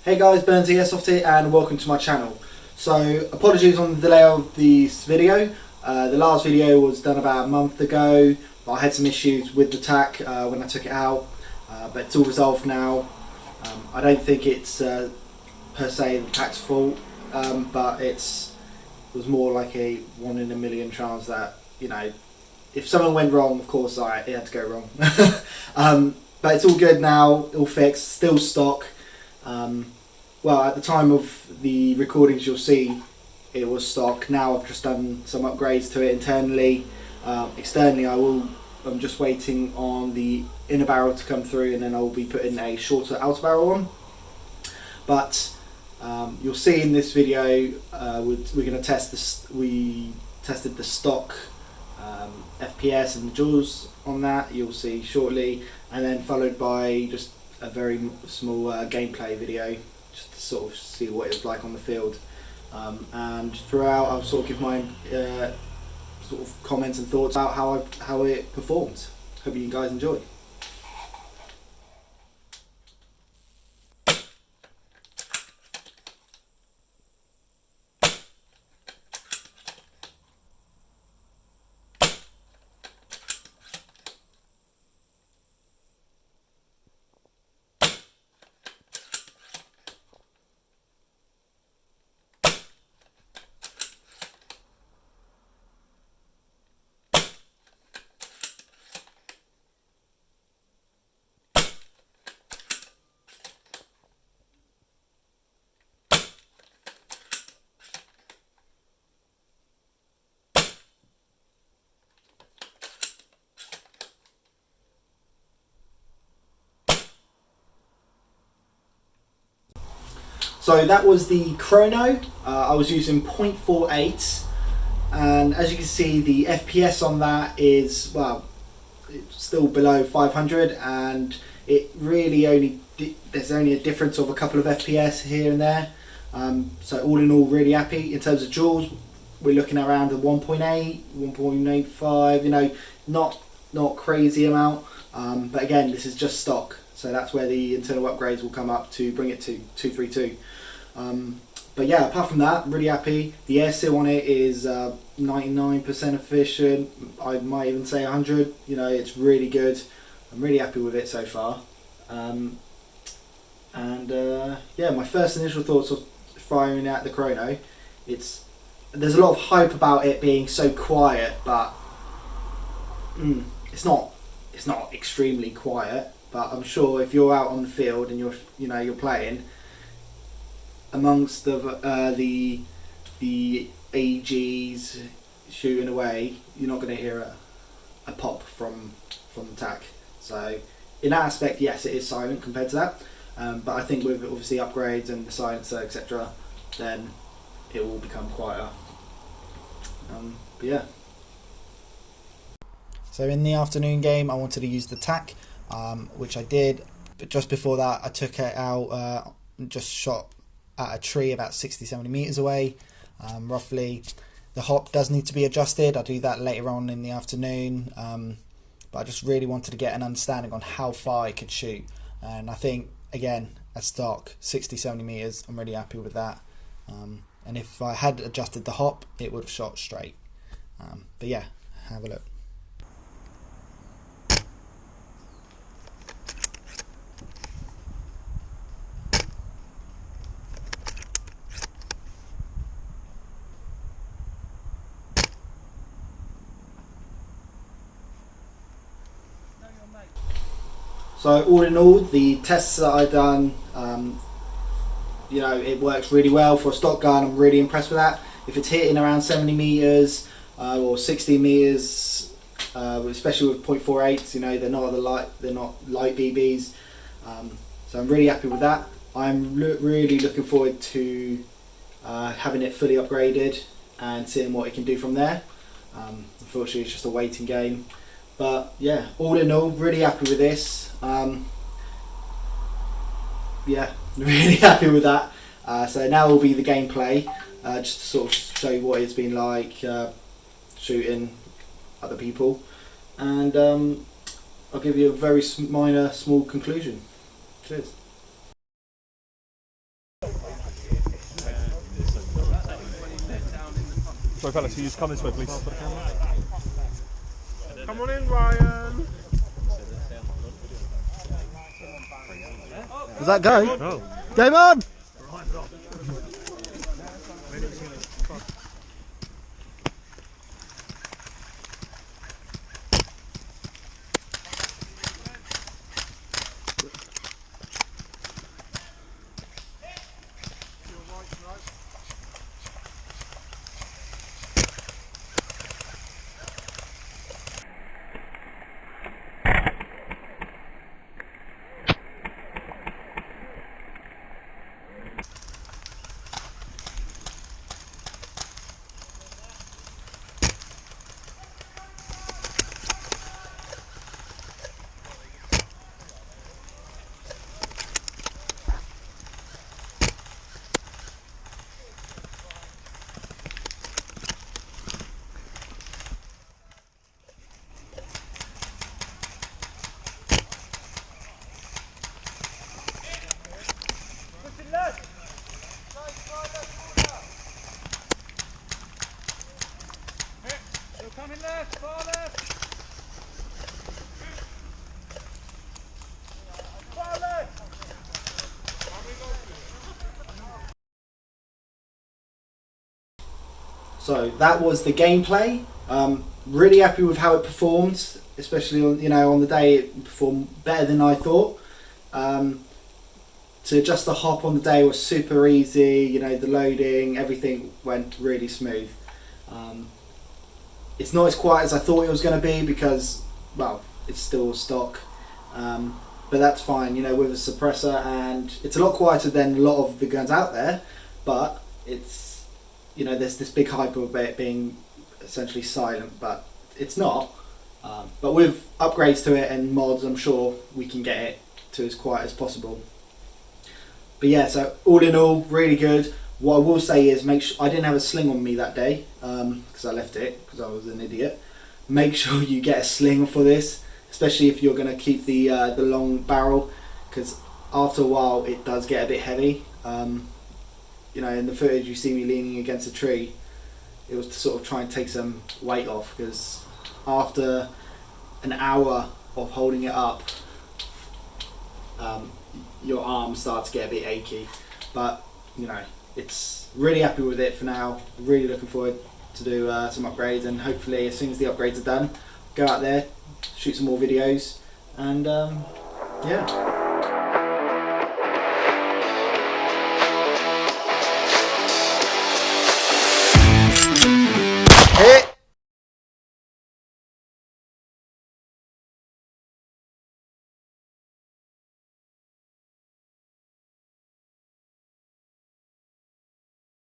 Hey guys, Bernzy Airsoft here and welcome to my channel. So apologies on the delay of this video. The last video was done about a month ago, but I had some issues with the TAC when I took it out, but it's all resolved now. I don't think it's per se the TAC's fault, but it was more like a 1 in a million chance that, you know, if something went wrong, of course it had to go wrong. But it's all good now, all fixed, still stock. Well, at the time of the recordings you'll see it was stock. Now I've just done some upgrades to it internally. Externally I'm just waiting on the inner barrel to come through, and then I'll be putting a shorter outer barrel on. But you'll see in this video we're going to test this. We tested the stock FPS and the joules on that, you'll see shortly, and then followed by just a very small gameplay video just to sort of see what it was like on the field, and throughout I'll sort of give my sort of comments and thoughts about how it performed. Hope you guys enjoy. So that was the chrono. I was using 0.48, and as you can see the FPS on that is, well, it's still below 500, and it really there's only a difference of a couple of FPS here and there. So all in all, really happy. In terms of joules, we're looking around the 1.8, 1.85, you know, not crazy amount, but again, this is just stock, so that's where the internal upgrades will come up to bring it to 232. But yeah, apart from that, really happy. The air seal on it is 99% efficient. I might even say 100. You know, it's really good. I'm really happy with it so far. Yeah, my first initial thoughts of firing at the chrono, there's a lot of hype about it being so quiet, but it's not extremely quiet. But I'm sure if you're out on the field and you're playing amongst the AGs shooting away, you're not going to hear a pop from the TAC. So in that aspect, yes, it is silent compared to that. But I think with obviously upgrades and the silencer, etc., then it will become quieter. But yeah. So in the afternoon game, I wanted to use the TAC, which I did. But just before that, I took it out, just shot at a tree about 60-70 meters away, roughly. The hop does need to be adjusted. I'll do that later on in the afternoon, but I just really wanted to get an understanding on how far I could shoot, and I think again at stock 60-70 meters, I'm really happy with that. And if I had adjusted the hop, it would have shot straight. But yeah, have a look. So all in all, the tests that I've done, you know, it works really well for a stock gun. I'm really impressed with that. If it's hitting around 70 meters or 60 meters, especially with 0.48s, you know, they're not light BBs. So I'm really happy with that. I'm really looking forward to having it fully upgraded and seeing what it can do from there. Unfortunately, it's just a waiting game. But yeah, all in all, really happy with this. Yeah, really happy with that. So now will be the gameplay, just to sort of show you what it's been like shooting other people, and I'll give you a very minor, small conclusion. Cheers. Sorry fellas, can you just come this way please? Come on in, Ryan. Does that go? No. Game on! Coming left, far left. Far left. So that was the gameplay. Really happy with how it performed, especially on on the day it performed better than I thought. To adjust the hop on the day was super easy. The loading, everything went really smooth. It's not as quiet as I thought it was going to be because, well, it's still stock, but that's fine. With a suppressor, and it's a lot quieter than a lot of the guns out there, but it's there's this big hype of it being essentially silent, but it's not. But with upgrades to it and mods, I'm sure we can get it to as quiet as possible. But yeah, so all in all, really good. What I will say is, make sure I didn't have a sling on me that day because I left it because I was an idiot. Make sure you get a sling for this, especially if you're going to keep the long barrel, because after a while it does get a bit heavy. In the footage you see me leaning against a tree. It was to sort of try and take some weight off, because after an hour of holding it up, your arms start to get a bit achy. But it's really happy with it for now. Really looking forward to do some upgrades, and hopefully as soon as the upgrades are done, go out there, shoot some more videos, and yeah.